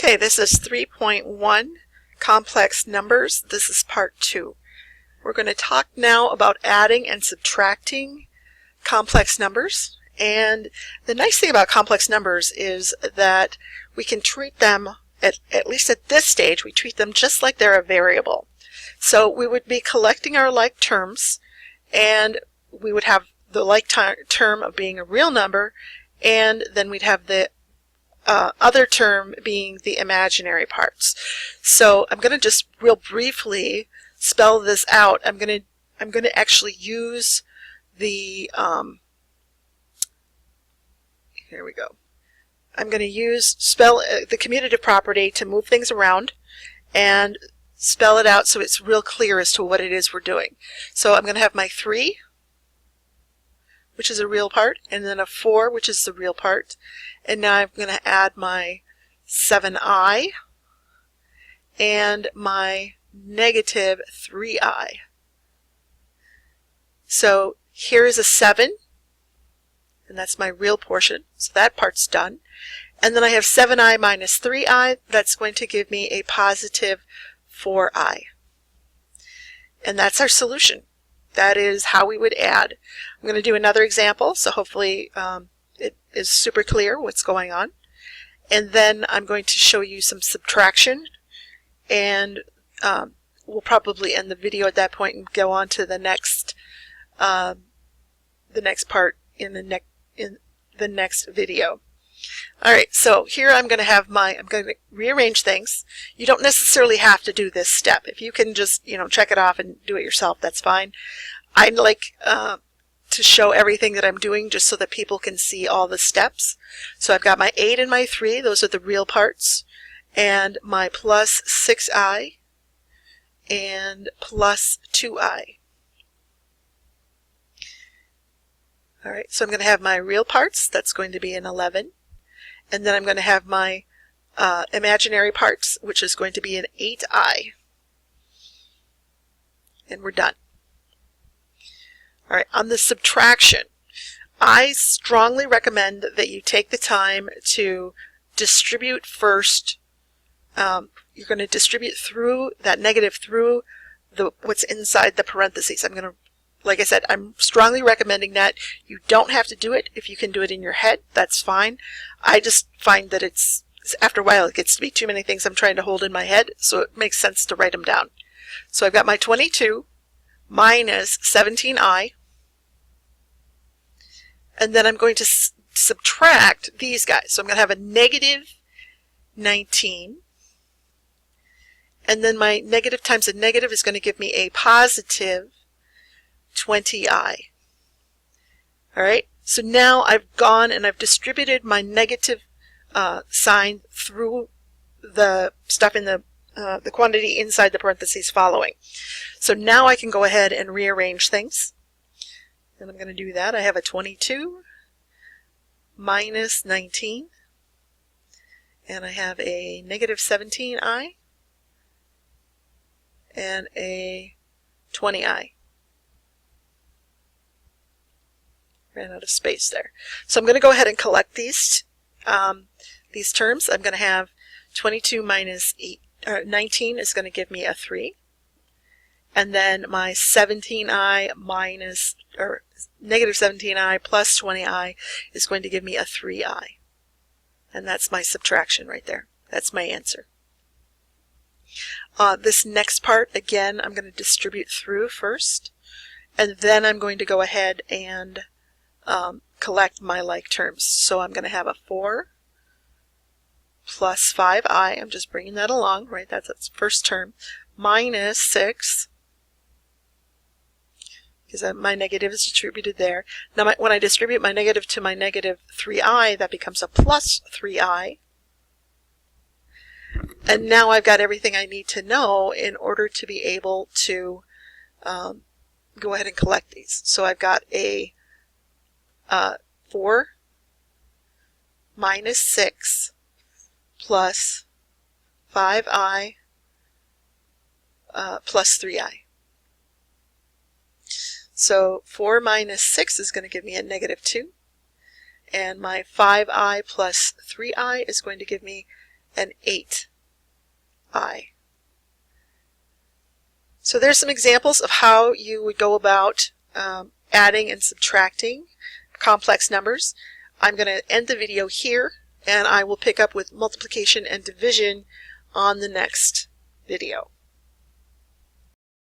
Okay, this is 3.1 complex numbers. This is part 2. We're going to talk now about adding and subtracting complex numbers. And the nice thing about complex numbers is that we can treat them, at least at this stage, we treat them just like they're a variable. So we would be collecting our like terms, and we would have the like term of being a real number, and then we'd have the other term being the imaginary parts. So I'm going to just real briefly spell this out. I'm going to actually use the here we go. I'm going to use the commutative property to move things around and spell it out so it's real clear as to what it is we're doing. So I'm going to have my 3, which is a real part, and then a 4, which is the real part. And now I'm going to add my 7i and my negative 3i. So here is a 7, and that's my real portion, so that part's done. And then I have 7i minus 3i, that's going to give me a positive 4i. And that's our solution. That is how we would add. I'm going to do another example, so hopefully it is super clear what's going on. And then I'm going to show you some subtraction, and we'll probably end the video at that point and go on to the next part in the next video. Alright, so here I'm going to rearrange things. You don't necessarily have to do this step. If you can just, check it off and do it yourself, that's fine. I'd like to show everything that I'm doing just so that people can see all the steps. So I've got my 8 and my 3, those are the real parts, and my plus 6i and plus 2i. Alright, so I'm going to have my real parts, that's going to be an 11. And then I'm going to have my imaginary parts, which is going to be an 8i. And we're done. Alright, on the subtraction, I strongly recommend that you take the time to distribute first. You're going to distribute through that negative through what's inside the parentheses. Like I said, I'm strongly recommending that. You don't have to do it. If you can do it in your head, that's fine. I just find that after a while it gets to be too many things I'm trying to hold in my head, so it makes sense to write them down. So I've got my 22 minus 17i, and then I'm going to subtract these guys. So I'm going to have a negative 19, and then my negative times a negative is going to give me a positive 20i. Alright, so now I've gone and I've distributed my negative sign through the stuff in the quantity inside the parentheses following. So now I can go ahead and rearrange things. And I'm going to do that. I have a 22 minus 19, and I have a negative 17i and a 20i. Ran out of space there. So I'm going to go ahead and collect these terms. I'm going to have 22 minus 19 is going to give me a 3. And then my 17i minus, or negative 17i plus 20i is going to give me a 3i. And that's my subtraction right there. That's my answer. This next part, again, I'm going to distribute through first. And then I'm going to go ahead and collect my like terms. So I'm going to have a 4 plus 5i, I'm just bringing that along, right, that's first term, minus 6, because my negative is distributed there. Now when I distribute my negative to my negative 3i, that becomes a plus 3i. And now I've got everything I need to know in order to be able to go ahead and collect these. So I've got a 4 minus 6 plus 5i plus 3i. So 4 minus 6 is going to give me a negative 2, and my 5i plus 3i is going to give me and 8i. So there's some examples of how you would go about adding and subtracting complex numbers. I'm going to end the video here, and I will pick up with multiplication and division on the next video.